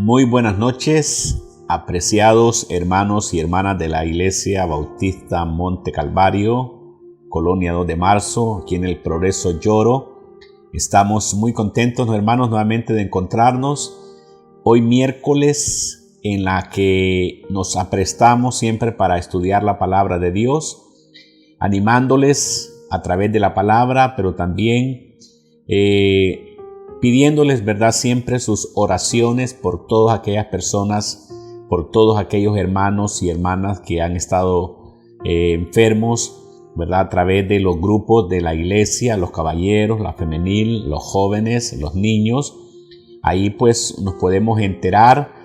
Muy buenas noches, apreciados hermanos y hermanas de la Iglesia Bautista Monte Calvario, Colonia 2 de Marzo, aquí en el Progreso Lloro. Estamos muy contentos, hermanos, nuevamente de encontrarnos hoy miércoles, en la que nos aprestamos siempre para estudiar la palabra de Dios, animándoles a través de la palabra, pero también pidiéndoles, ¿verdad?, siempre sus oraciones por todas aquellas personas, por todos aquellos hermanos y hermanas que han estado enfermos, ¿verdad?, a través de los grupos de la iglesia, los caballeros, la femenil, los jóvenes, los niños. Ahí pues nos podemos enterar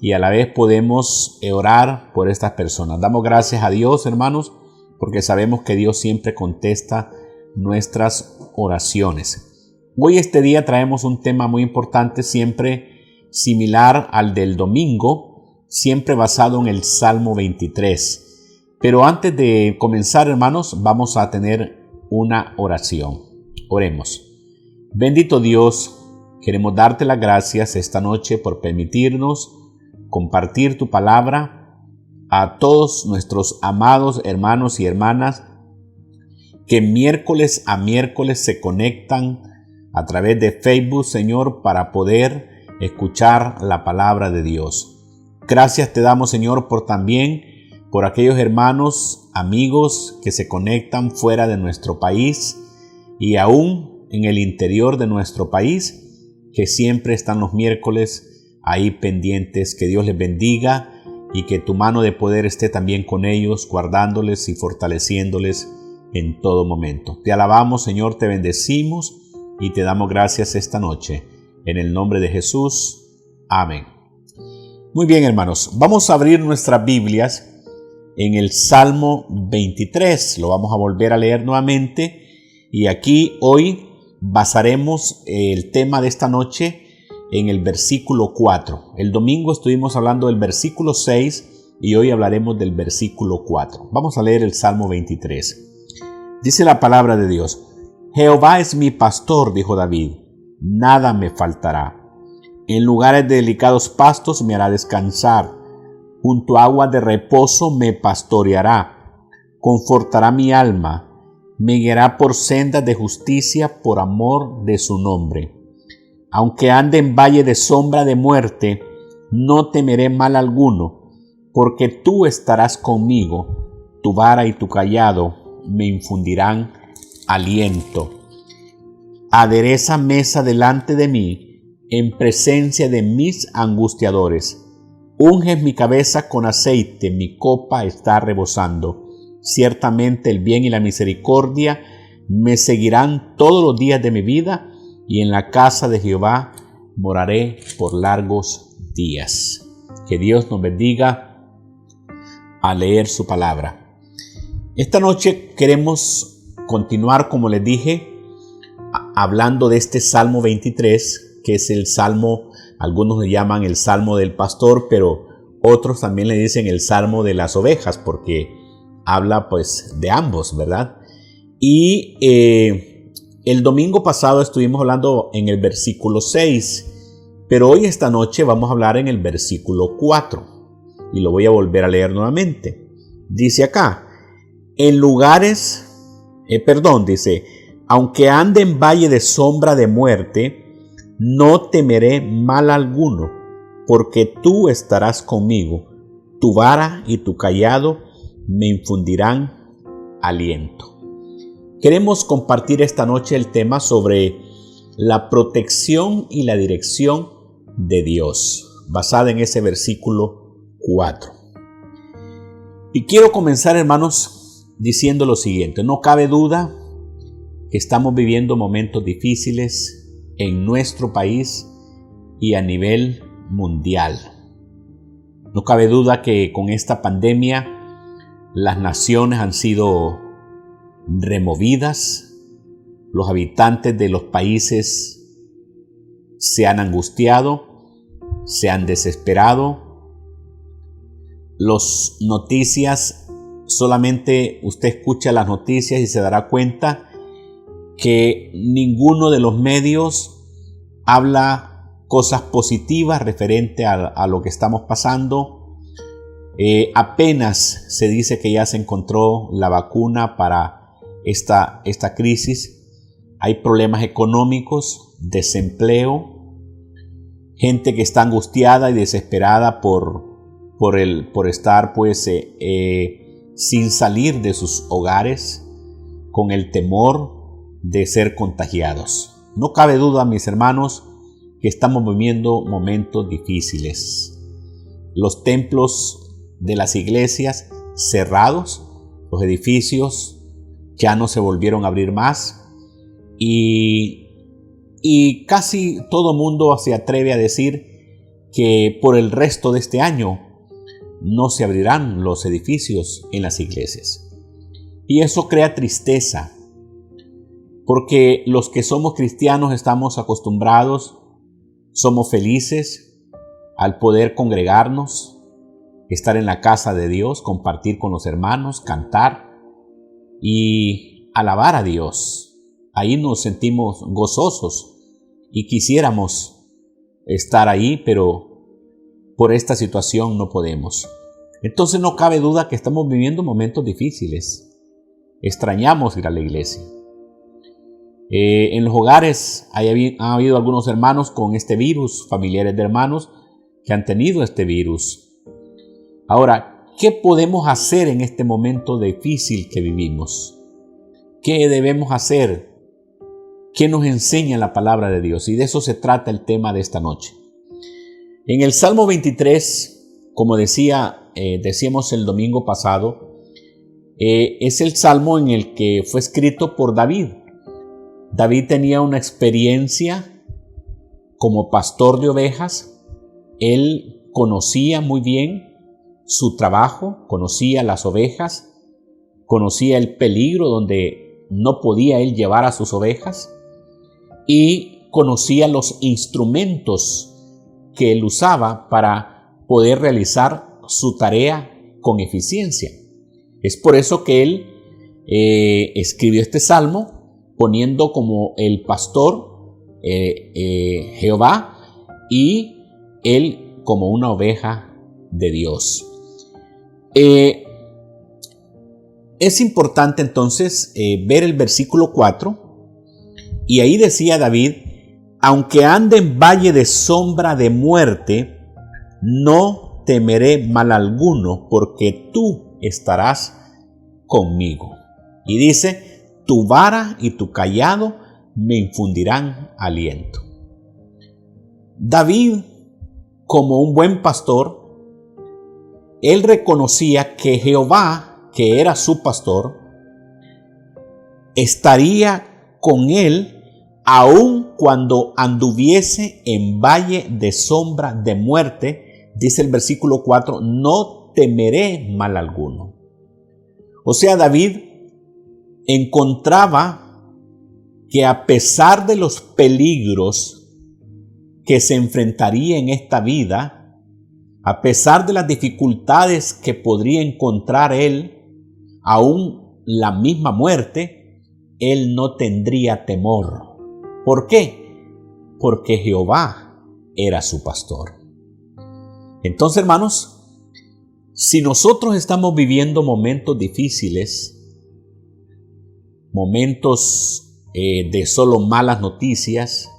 y a la vez podemos orar por estas personas. Damos gracias a Dios, hermanos, porque sabemos que Dios siempre contesta nuestras oraciones. Hoy este día traemos un tema muy importante, siempre similar al del domingo, siempre basado en el Salmo 23. Pero antes de comenzar, hermanos, vamos a tener una oración. Oremos. Bendito Dios, queremos darte las gracias esta noche por permitirnos compartir tu palabra a todos nuestros amados hermanos y hermanas que miércoles a miércoles se conectan a través de Facebook, Señor, para poder escuchar la palabra de Dios. Gracias te damos, Señor, por aquellos hermanos, amigos que se conectan fuera de nuestro país y aún en el interior de nuestro país, que siempre están los miércoles ahí pendientes. Que Dios les bendiga y que tu mano de poder esté también con ellos, guardándoles y fortaleciéndoles en todo momento. Te alabamos, Señor, te bendecimos y te damos gracias esta noche. En el nombre de Jesús. Amén. Muy bien, hermanos. Vamos a abrir nuestras Biblias en el Salmo 23. Lo vamos a volver a leer nuevamente. Y aquí hoy basaremos el tema de esta noche en el versículo 4. El domingo estuvimos hablando del versículo 6 y hoy hablaremos del versículo 4. Vamos a leer el Salmo 23. Dice la palabra de Dios: Jehová es mi pastor, dijo David, nada me faltará. En lugares de delicados pastos me hará descansar, junto a aguas de reposo me pastoreará, confortará mi alma, me guiará por sendas de justicia por amor de su nombre. Aunque ande en valle de sombra de muerte, no temeré mal alguno, porque tú estarás conmigo, tu vara y tu cayado me infundirán aliento. Adereza mesa delante de mí, en presencia de mis angustiadores. Unges mi cabeza con aceite, mi copa está rebosando. Ciertamente el bien y la misericordia me seguirán todos los días de mi vida, y en la casa de Jehová moraré por largos días. Que Dios nos bendiga a leer su palabra. Esta noche queremos continuar, como les dije, hablando de este Salmo 23, que es el Salmo, algunos le llaman el Salmo del pastor, pero otros también le dicen el Salmo de las ovejas, porque habla pues de ambos, ¿verdad? Y el domingo pasado estuvimos hablando en el versículo 6, pero hoy esta noche vamos a hablar en el versículo 4, y lo voy a volver a leer nuevamente. Dice acá, dice, aunque ande en valle de sombra de muerte, no temeré mal alguno, porque tú estarás conmigo, tu vara y tu cayado me infundirán aliento. Queremos compartir esta noche el tema sobre la protección y la dirección de Dios, basada en ese versículo 4. Y quiero comenzar, hermanos, diciendo lo siguiente: no cabe duda que estamos viviendo momentos difíciles en nuestro país y a nivel mundial. No cabe duda que con esta pandemia las naciones han sido removidas, los habitantes de los países se han angustiado, se han desesperado. Las noticias, solamente usted escucha las noticias y se dará cuenta que ninguno de los medios habla cosas positivas referente a lo que estamos pasando. Apenas se dice que ya se encontró la vacuna para esta crisis. Hay problemas económicos, desempleo, gente que está angustiada y desesperada por estar sin salir de sus hogares, con el temor de ser contagiados. No cabe duda, mis hermanos, que estamos viviendo momentos difíciles. Los templos de las iglesias cerrados, los edificios ya no se volvieron a abrir más y casi todo mundo se atreve a decir que por el resto de este año no se abrirán los edificios en las iglesias. Y eso crea tristeza, porque los que somos cristianos estamos acostumbrados, somos felices al poder congregarnos, estar en la casa de Dios, compartir con los hermanos, cantar y alabar a Dios. Ahí nos sentimos gozosos y quisiéramos estar ahí, pero por esta situación no podemos. Entonces no cabe duda que estamos viviendo momentos difíciles. Extrañamos ir a la iglesia. En los hogares ha habido algunos hermanos con este virus, familiares de hermanos que han tenido este virus. Ahora, ¿qué podemos hacer en este momento difícil que vivimos? ¿Qué debemos hacer? ¿Qué nos enseña la palabra de Dios? Y de eso se trata el tema de esta noche. En el Salmo 23, como decíamos el domingo pasado, es el salmo en el que fue escrito por David. David tenía una experiencia como pastor de ovejas. Él conocía muy bien su trabajo, conocía las ovejas, conocía el peligro donde no podía él llevar a sus ovejas y conocía los instrumentos que él usaba para poder realizar su tarea con eficiencia. Es por eso que él escribió este salmo poniendo como el pastor Jehová y él como una oveja de Dios. Es importante entonces ver el versículo 4 y ahí decía David: aunque ande en valle de sombra de muerte, no temeré mal alguno, porque tú estarás conmigo. Y dice: tu vara y tu cayado me infundirán aliento. David, como un buen pastor, él reconocía que Jehová, que era su pastor, estaría con él aun cuando anduviese en valle de sombra de muerte. Dice el versículo 4, no temeré mal alguno. O sea, David encontraba que a pesar de los peligros que se enfrentaría en esta vida, a pesar de las dificultades que podría encontrar él, aún la misma muerte, él no tendría temor. ¿Por qué? Porque Jehová era su pastor. Entonces, hermanos, si nosotros estamos viviendo momentos difíciles, momentos de solo malas noticias,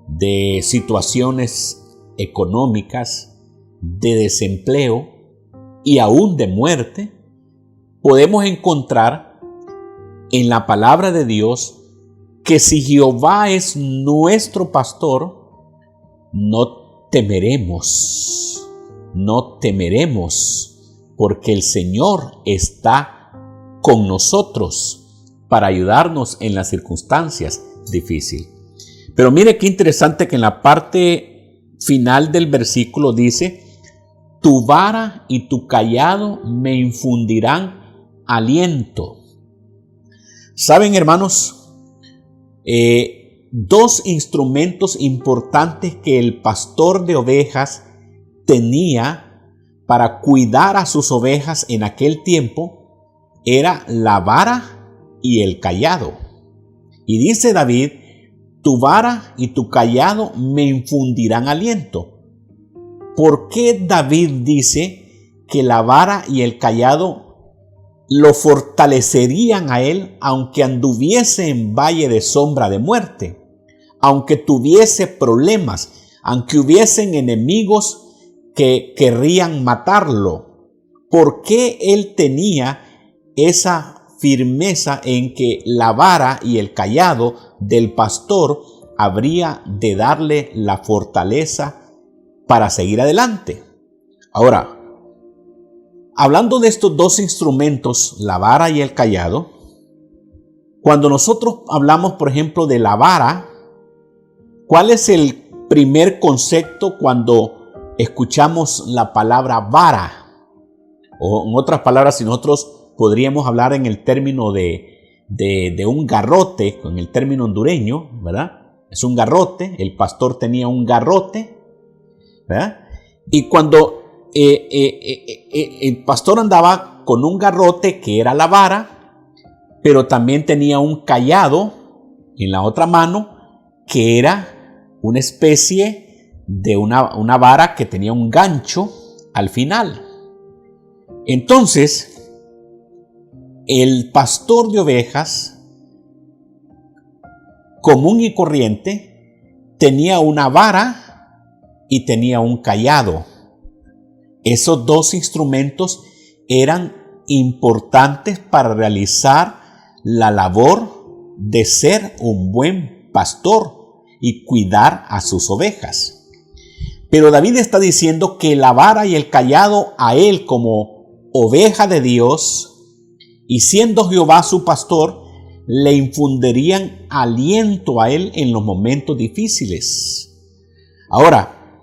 de situaciones económicas, de desempleo y aún de muerte, podemos encontrar en la palabra de Dios que si Jehová es nuestro pastor, no temeremos, porque el Señor está con nosotros para ayudarnos en las circunstancias difíciles. Pero mire qué interesante que en la parte final del versículo dice: tu vara y tu cayado me infundirán aliento. ¿Saben, hermanos? Dos instrumentos importantes que el pastor de ovejas tenía para cuidar a sus ovejas en aquel tiempo era la vara y el cayado. Y dice David: tu vara y tu cayado me infundirán aliento. ¿Por qué David dice que la vara y el cayado lo fortalecerían a él aunque anduviese en valle de sombra de muerte? Aunque tuviese problemas, aunque hubiesen enemigos que querrían matarlo. ¿Por qué él tenía esa firmeza en que la vara y el cayado del pastor habría de darle la fortaleza para seguir adelante? Ahora, hablando de estos dos instrumentos, la vara y el cayado, cuando nosotros hablamos, por ejemplo, de la vara, ¿cuál es el primer concepto cuando escuchamos la palabra vara? O en otras palabras, si nosotros podríamos hablar en el término de un garrote, en el término hondureño, ¿verdad? Es un garrote, el pastor tenía un garrote, ¿verdad? Y cuando el pastor andaba con un garrote que era la vara, pero también tenía un cayado en la otra mano que era una especie de una vara que tenía un gancho al final. Entonces, el pastor de ovejas, común y corriente, tenía una vara y tenía un cayado. Esos dos instrumentos eran importantes para realizar la labor de ser un buen pastor y cuidar a sus ovejas. Pero David está diciendo que la vara y el cayado a él como oveja de Dios y siendo Jehová su pastor, le infundirían aliento a él en los momentos difíciles. Ahora,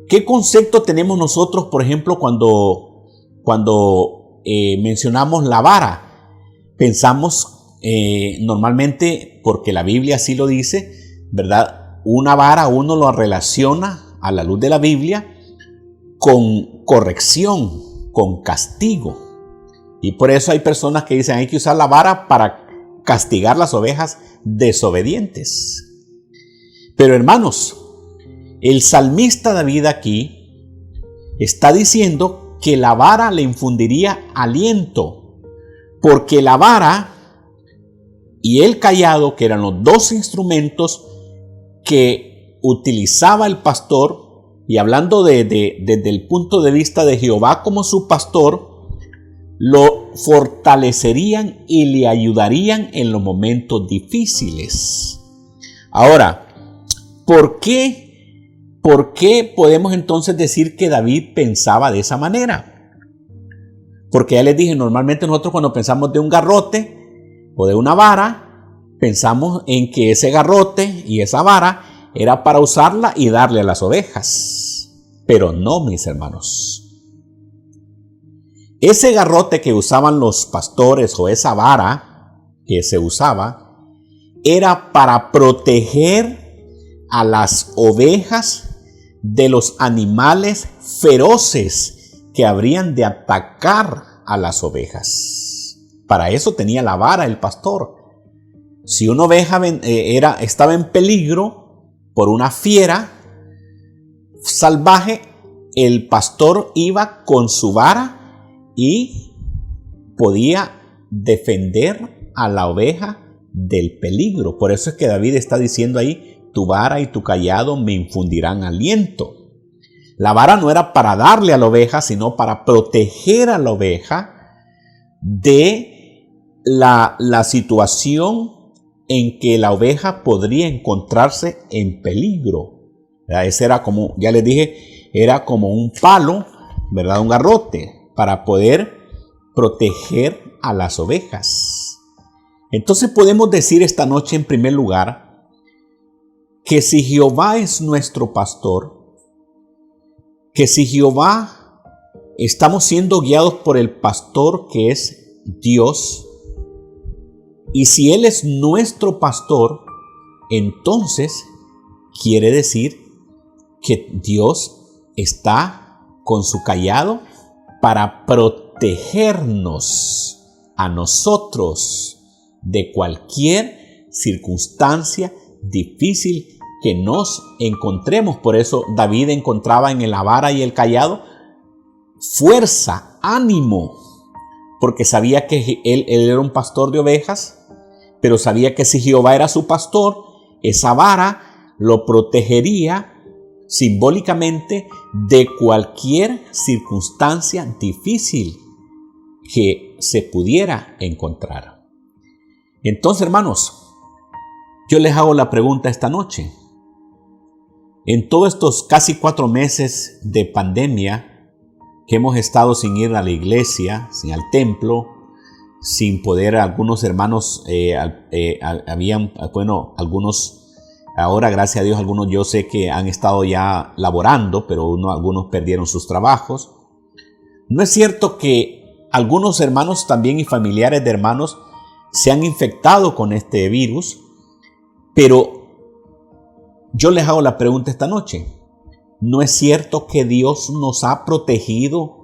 ¿qué concepto tenemos nosotros, por ejemplo, cuando mencionamos la vara? Pensamos normalmente, porque la Biblia así lo dice, ¿verdad? Una vara uno lo relaciona a la luz de la Biblia con corrección, con castigo. Y por eso hay personas que dicen hay que usar la vara para castigar las ovejas desobedientes. Pero hermanos, el salmista David aquí está diciendo que la vara le infundiría aliento, porque la vara y el cayado, que eran los dos instrumentos que utilizaba el pastor, y hablando desde el punto de vista de Jehová como su pastor, lo fortalecerían y le ayudarían en los momentos difíciles. Ahora, ¿por qué podemos entonces decir que David pensaba de esa manera? Porque ya les dije, normalmente nosotros cuando pensamos de un garrote o de una vara, pensamos en que ese garrote y esa vara era para usarla y darle a las ovejas. Pero no, mis hermanos. Ese garrote que usaban los pastores o esa vara que se usaba era para proteger a las ovejas de los animales feroces que habrían de atacar a las ovejas. Para eso tenía la vara el pastor. Si una oveja estaba en peligro por una fiera salvaje, el pastor iba con su vara y podía defender a la oveja del peligro. Por eso es que David está diciendo ahí, tu vara y tu cayado me infundirán aliento. La vara no era para darle a la oveja, sino para proteger a la oveja de la situación en que la oveja podría encontrarse en peligro. Ese era como, ya les dije, era como un palo, ¿verdad? Un garrote para poder proteger a las ovejas. Entonces podemos decir esta noche en primer lugar que si Jehová es nuestro pastor, que si Jehová estamos siendo guiados por el pastor que es Dios, y si Él es nuestro pastor, entonces quiere decir que Dios está con su cayado para protegernos a nosotros de cualquier circunstancia difícil que nos encontremos. Por eso David encontraba en la vara y el cayado fuerza, ánimo, porque sabía que él era un pastor de ovejas, pero sabía que si Jehová era su pastor, esa vara lo protegería simbólicamente de cualquier circunstancia difícil que se pudiera encontrar. Entonces, hermanos, yo les hago la pregunta esta noche. En todos estos casi 4 meses de pandemia que hemos estado sin ir a la iglesia, sin al templo, sin poder, algunos hermanos algunos, ahora gracias a Dios, algunos yo sé que han estado ya laborando, pero algunos perdieron sus trabajos. ¿No es cierto que algunos hermanos también y familiares de hermanos se han infectado con este virus? Pero yo les hago la pregunta esta noche. ¿No es cierto que Dios nos ha protegido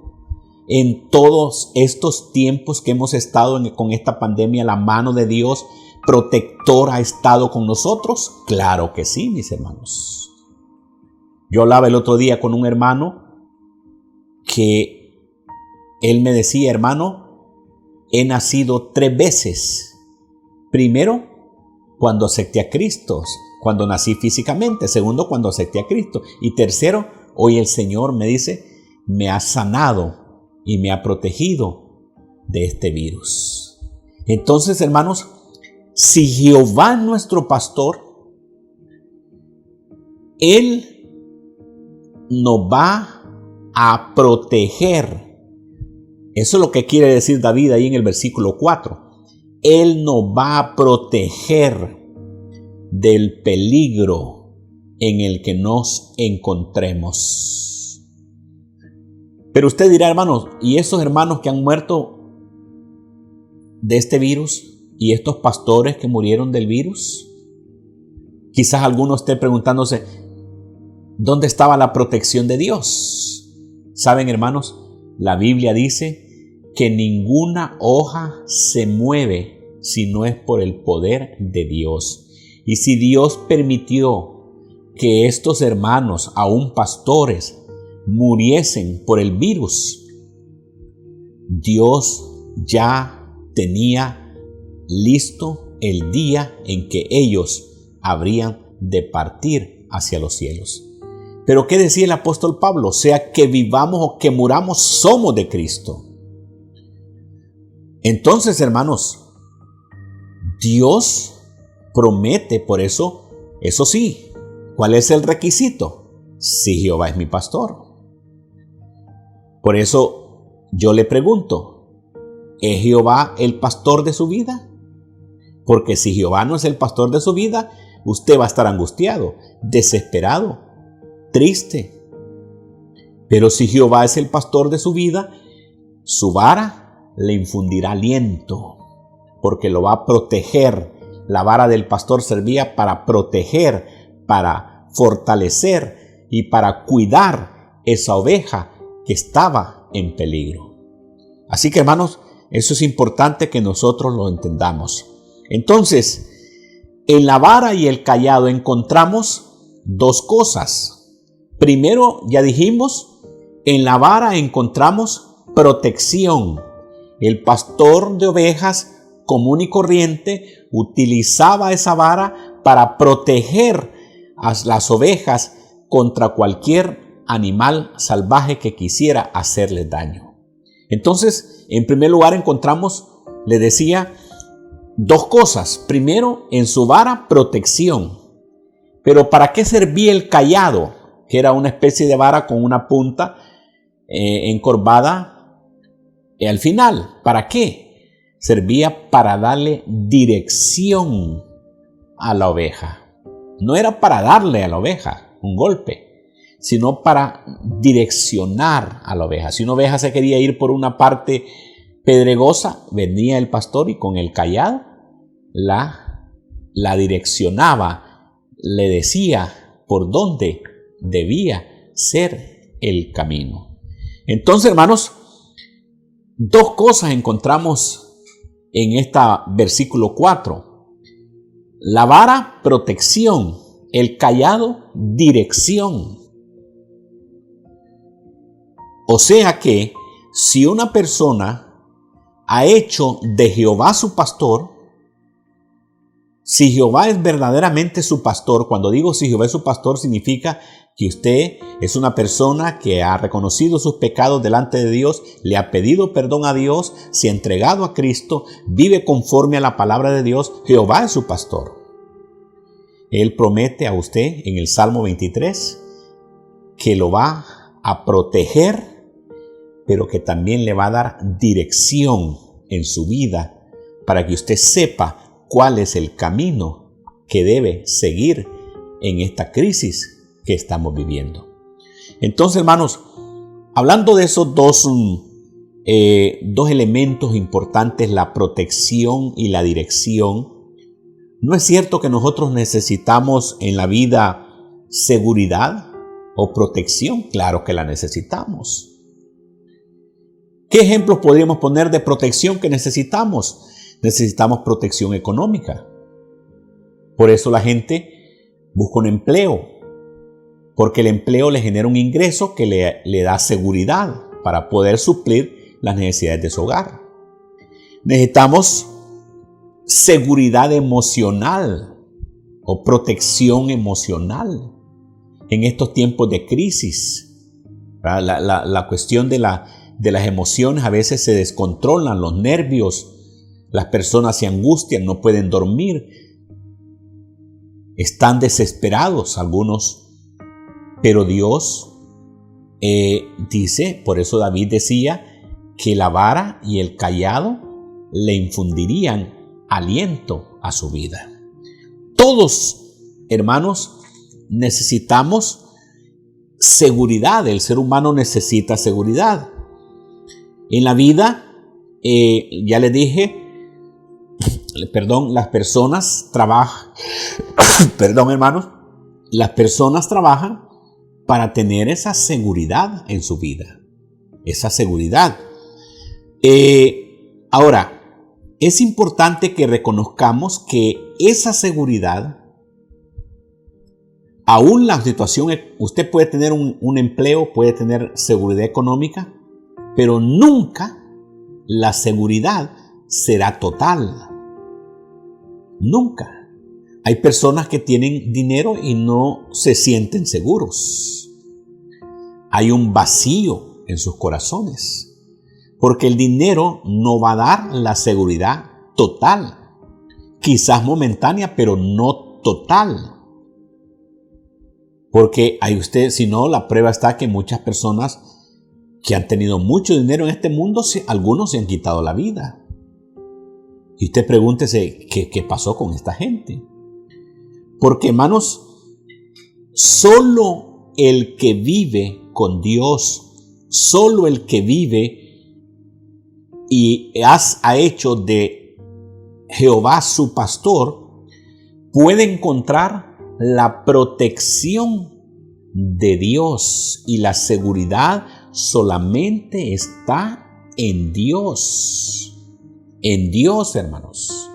en todos estos tiempos que hemos estado con esta pandemia? ¿La mano de Dios protectora ha estado con nosotros? Claro que sí, mis hermanos. Yo hablaba el otro día con un hermano que él me decía: hermano, he nacido 3 veces. Primero, cuando acepté a Cristo, cuando nací físicamente. Segundo, cuando acepté a Cristo. Y tercero, hoy el Señor me dice, me ha sanado y me ha protegido de este virus. Entonces, hermanos, si Jehová es nuestro pastor, Él nos va a proteger. Eso es lo que quiere decir David ahí en el versículo 4. Él nos va a proteger del peligro en el que nos encontremos. Pero usted dirá, hermanos, ¿y esos hermanos que han muerto de este virus? ¿Y estos pastores que murieron del virus? Quizás alguno esté preguntándose, ¿dónde estaba la protección de Dios? Saben, hermanos, la Biblia dice que ninguna hoja se mueve si no es por el poder de Dios. Y si Dios permitió que estos hermanos, aún pastores, muriesen por el virus, Dios ya tenía listo el día en que ellos habrían de partir hacia los cielos. Pero ¿qué decía el apóstol Pablo? Sea que vivamos o que muramos, somos de Cristo. Entonces, hermanos, Dios promete, por eso sí. ¿Cuál es el requisito? Si Jehová es mi pastor. Por eso yo le pregunto, ¿es Jehová el pastor de su vida? Porque si Jehová no es el pastor de su vida, usted va a estar angustiado, desesperado, triste. Pero si Jehová es el pastor de su vida, su vara le infundirá aliento, porque lo va a proteger. La vara del pastor servía para proteger, para fortalecer y para cuidar esa oveja que estaba en peligro. Así que, hermanos, eso es importante que nosotros lo entendamos. Entonces, en la vara y el cayado encontramos 2 cosas. Primero, ya dijimos, en la vara encontramos protección. El pastor de ovejas común y corriente utilizaba esa vara para proteger a las ovejas contra cualquier animal salvaje que quisiera hacerles daño. Entonces, en primer lugar encontramos, le decía, 2 cosas. Primero, en su vara, protección. Pero ¿para qué servía el cayado? Que era una especie de vara con una punta encorvada al final. ¿Para qué? Servía para darle dirección a la oveja. No era para darle a la oveja un golpe, sino para direccionar a la oveja. Si una oveja se quería ir por una parte pedregosa, venía el pastor y con el cayado la direccionaba, le decía por dónde debía ser el camino. Entonces, hermanos, 2 cosas encontramos en este versículo 4. La vara, protección. El cayado, dirección. O sea que si una persona ha hecho de Jehová su pastor, si Jehová es verdaderamente su pastor, cuando digo si Jehová es su pastor, significa que usted es una persona que ha reconocido sus pecados delante de Dios, le ha pedido perdón a Dios, se ha entregado a Cristo, vive conforme a la palabra de Dios. Jehová es su pastor. Él promete a usted en el Salmo 23 que lo va a proteger, pero que también le va a dar dirección en su vida para que usted sepa cuál es el camino que debe seguir en esta crisis que estamos viviendo. Entonces, hermanos, hablando de esos dos elementos importantes, la protección y la dirección, ¿no es cierto que nosotros necesitamos en la vida seguridad o protección? Claro que la necesitamos. ¿Qué ejemplos podríamos poner de protección que necesitamos? Necesitamos protección económica. Por eso la gente busca un empleo, porque el empleo le genera un ingreso que le da seguridad para poder suplir las necesidades de su hogar. Necesitamos seguridad emocional o protección emocional en estos tiempos de crisis. La cuestión de las emociones a veces se descontrolan, los nervios, las personas se angustian, no pueden dormir, están desesperados algunos. Pero Dios dice, por eso David decía que la vara y el cayado le infundirían aliento a su vida. Todos, hermanos, necesitamos seguridad. El ser humano necesita seguridad. En la vida, ya les dije, las personas trabajan, hermanos, las personas trabajan para tener esa seguridad en su vida, esa seguridad. Ahora, es importante que reconozcamos que esa seguridad, aún la situación, usted puede tener un empleo, puede tener seguridad económica, pero nunca la seguridad será total. Nunca. Hay personas que tienen dinero y no se sienten seguros. Hay un vacío en sus corazones, porque el dinero no va a dar la seguridad total. Quizás momentánea, pero no total. Porque si no, la prueba está que muchas personas que han tenido mucho dinero en este mundo, algunos se han quitado la vida. Y usted pregúntese, ¿qué pasó con esta gente? Porque, hermanos, solo el que vive con Dios, solo el que vive y ha hecho de Jehová su pastor, puede encontrar la protección de Dios, y la seguridad solamente está en Dios. En Dios, hermanos.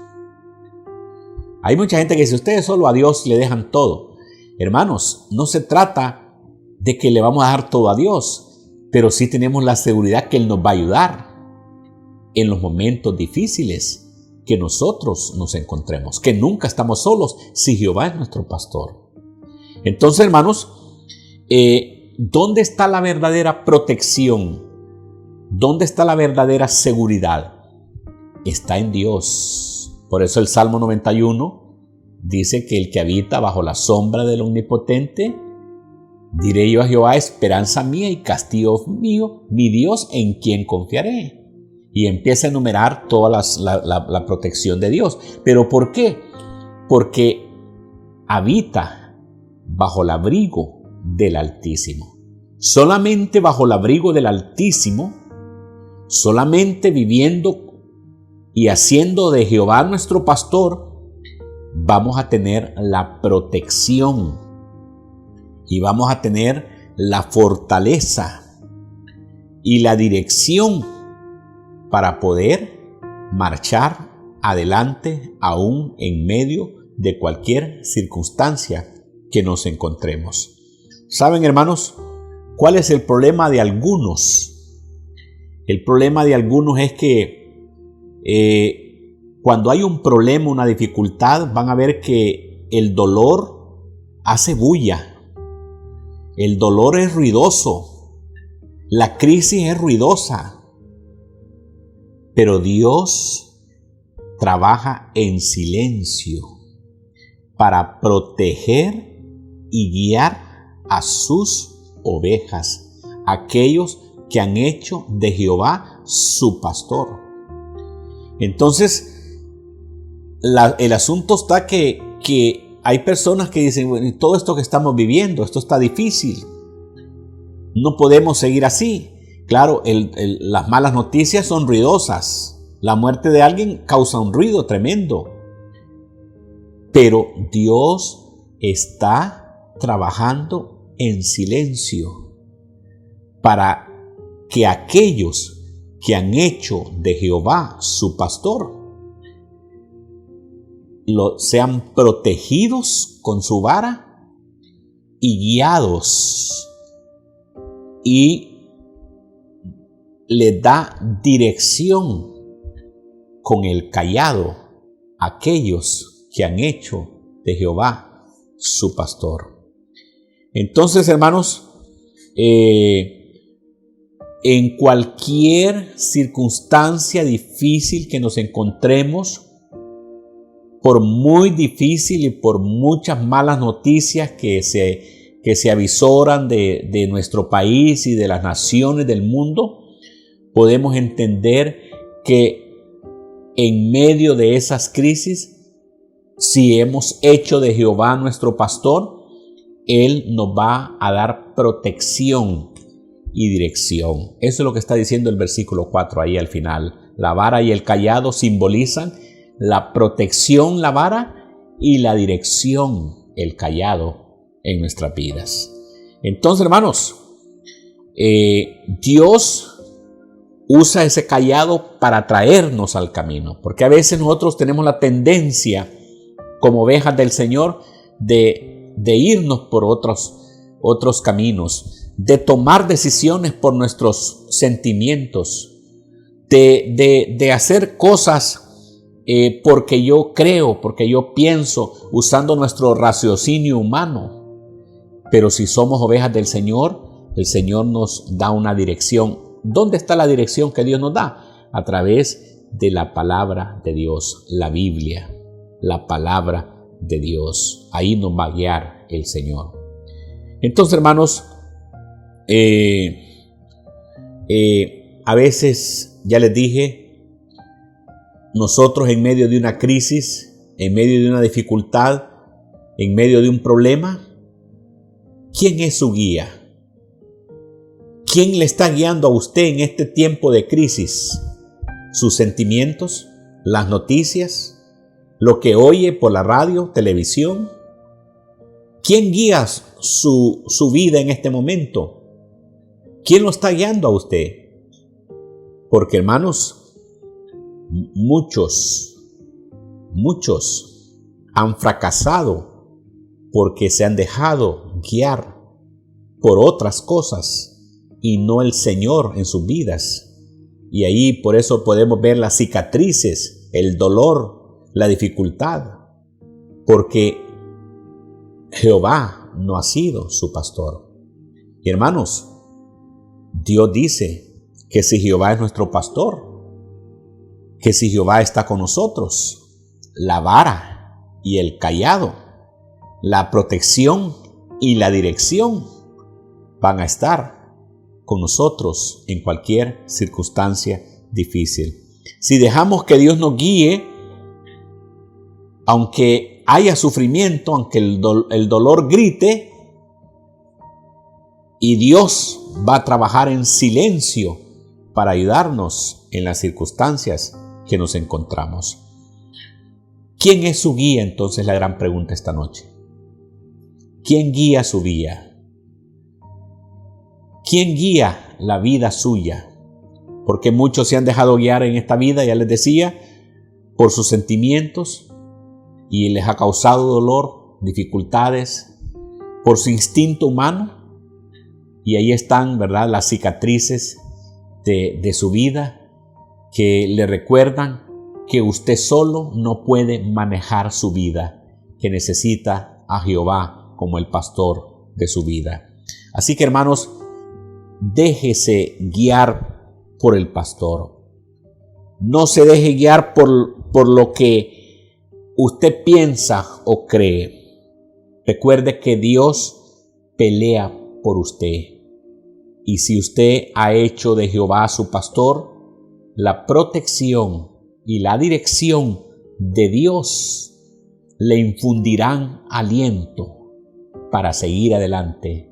Hay mucha gente que dice, ustedes solo a Dios le dejan todo. Hermanos, no se trata de que le vamos a dar todo a Dios, pero sí tenemos la seguridad que Él nos va a ayudar en los momentos difíciles que nosotros nos encontremos, que nunca estamos solos si Jehová es nuestro pastor. Entonces, hermanos, ¿dónde está la verdadera protección? ¿Dónde está la verdadera seguridad? Está en Dios. Por eso el Salmo 91 dice que el que habita bajo la sombra del Omnipotente, diré yo a Jehová, esperanza mía y castigo mío, mi Dios en quien confiaré. Y empieza a enumerar toda la protección de Dios. ¿Pero por qué? Porque habita bajo el abrigo del Altísimo. Solamente bajo el abrigo del Altísimo, solamente viviendo y haciendo de Jehová nuestro pastor, vamos a tener la protección y vamos a tener la fortaleza y la dirección para poder marchar adelante aún en medio de cualquier circunstancia que nos encontremos. ¿Saben, hermanos, cuál es el problema de algunos? El problema de algunos es que cuando hay un problema, una dificultad, van a ver que el dolor hace bulla. El dolor es ruidoso. La crisis es ruidosa. Pero Dios trabaja en silencio para proteger y guiar a sus ovejas, aquellos que han hecho de Jehová su pastor. Entonces, el asunto está que hay personas que dicen, bueno, todo esto que estamos viviendo, esto está difícil, no podemos seguir así. Claro, las malas noticias son ruidosas. La muerte de alguien causa un ruido tremendo. Pero Dios está trabajando en silencio para que aquellos que han hecho de Jehová su pastor sean protegidos con su vara y guiados, y le da dirección con el cayado a aquellos que han hecho de Jehová su pastor. Entonces, hermanos, en cualquier circunstancia difícil que nos encontremos, por muy difícil y por muchas malas noticias que se avisoran de nuestro país y de las naciones del mundo, podemos entender que en medio de esas crisis, si hemos hecho de Jehová nuestro pastor, Él nos va a dar protección y dirección. Eso es lo que está diciendo el versículo 4 ahí al final. La vara y el cayado simbolizan la protección, la vara, y la dirección, el cayado, en nuestras vidas. Entonces, hermanos, Dios usa ese cayado para traernos al camino, porque a veces nosotros tenemos la tendencia, como ovejas del Señor, de irnos por otros caminos, de tomar decisiones por nuestros sentimientos, de hacer cosas porque yo creo, porque yo pienso, usando nuestro raciocinio humano. Pero si somos ovejas del Señor, el Señor nos da una dirección. ¿Dónde está la dirección que Dios nos da? A través de la palabra de Dios, la Biblia, la palabra de Dios. Ahí nos va a guiar el Señor. Entonces, hermanos, a veces, ya les dije, nosotros en medio de una crisis, en medio de una dificultad, en medio de un problema, ¿quién es su guía? ¿Quién le está guiando a usted en este tiempo de crisis? ¿Sus sentimientos? ¿Las noticias? ¿Lo que oye por la radio, televisión? ¿Quién guía su vida en este momento? ¿Quién lo está guiando a usted? Porque, hermanos, muchos han fracasado porque se han dejado guiar por otras cosas y no el Señor en sus vidas. Y ahí por eso podemos ver las cicatrices, el dolor, la dificultad, porque Jehová no ha sido su pastor. Y hermanos, Dios dice que si Jehová es nuestro pastor, que si Jehová está con nosotros, la vara y el cayado, la protección y la dirección van a estar con nosotros en cualquier circunstancia difícil. Si dejamos que Dios nos guíe, aunque haya sufrimiento, aunque el dolor grite, y Dios va a trabajar en silencio para ayudarnos en las circunstancias que nos encontramos. ¿Quién es su guía? Entonces, la gran pregunta esta noche. ¿Quién guía su vida? ¿Quién guía la vida suya? Porque muchos se han dejado guiar en esta vida, ya les decía, por sus sentimientos, y les ha causado dolor, dificultades por su instinto humano. Y ahí están, ¿verdad?, las cicatrices de su vida que le recuerdan que usted solo no puede manejar su vida, que necesita a Jehová como el pastor de su vida. Así que, hermanos, déjese guiar por el pastor. No se deje guiar por lo que usted piensa o cree. Recuerde que Dios pelea por usted. Y si usted ha hecho de Jehová su pastor, la protección y la dirección de Dios le infundirán aliento para seguir adelante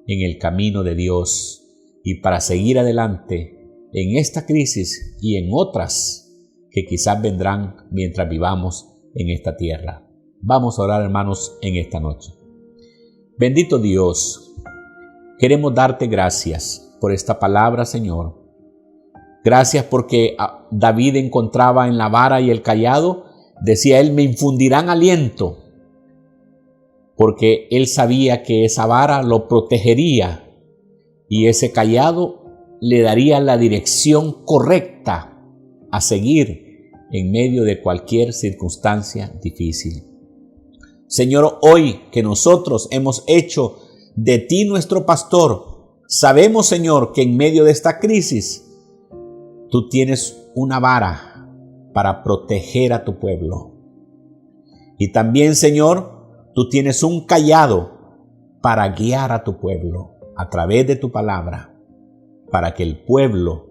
en el camino de Dios y para seguir adelante en esta crisis y en otras que quizás vendrán mientras vivamos en esta tierra. Vamos a orar, hermanos, en esta noche. Bendito Dios, queremos darte gracias por esta palabra, Señor. Gracias porque David encontraba en la vara y el cayado, decía él, me infundirán aliento, porque él sabía que esa vara lo protegería y ese cayado le daría la dirección correcta a seguir en medio de cualquier circunstancia difícil. Señor, hoy que nosotros hemos hecho de ti nuestro pastor, sabemos, Señor, que en medio de esta crisis tú tienes una vara para proteger a tu pueblo. Y también, Señor, tú tienes un cayado para guiar a tu pueblo a través de tu palabra, para que el pueblo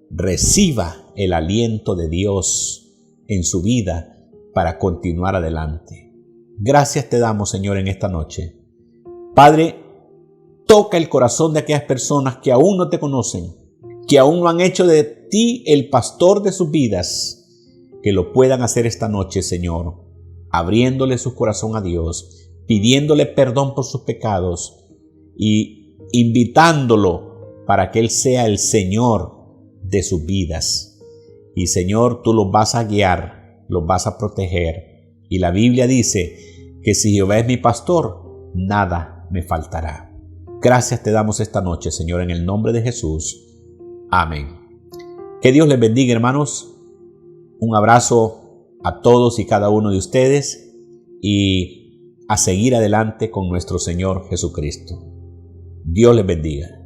reciba el aliento de Dios en su vida para continuar adelante. Gracias te damos, Señor, en esta noche. Padre, toca el corazón de aquellas personas que aún no te conocen, que aún no han hecho de ti el pastor de sus vidas, que lo puedan hacer esta noche, Señor, abriéndole su corazón a Dios, pidiéndole perdón por sus pecados y invitándolo para que Él sea el Señor de sus vidas. Y, Señor, tú los vas a guiar, los vas a proteger. Y la Biblia dice que si Jehová es mi pastor, nada me faltará. Gracias te damos esta noche, Señor, en el nombre de Jesús. Amén. Que Dios les bendiga, hermanos. Un abrazo a todos y cada uno de ustedes y a seguir adelante con nuestro Señor Jesucristo. Dios les bendiga.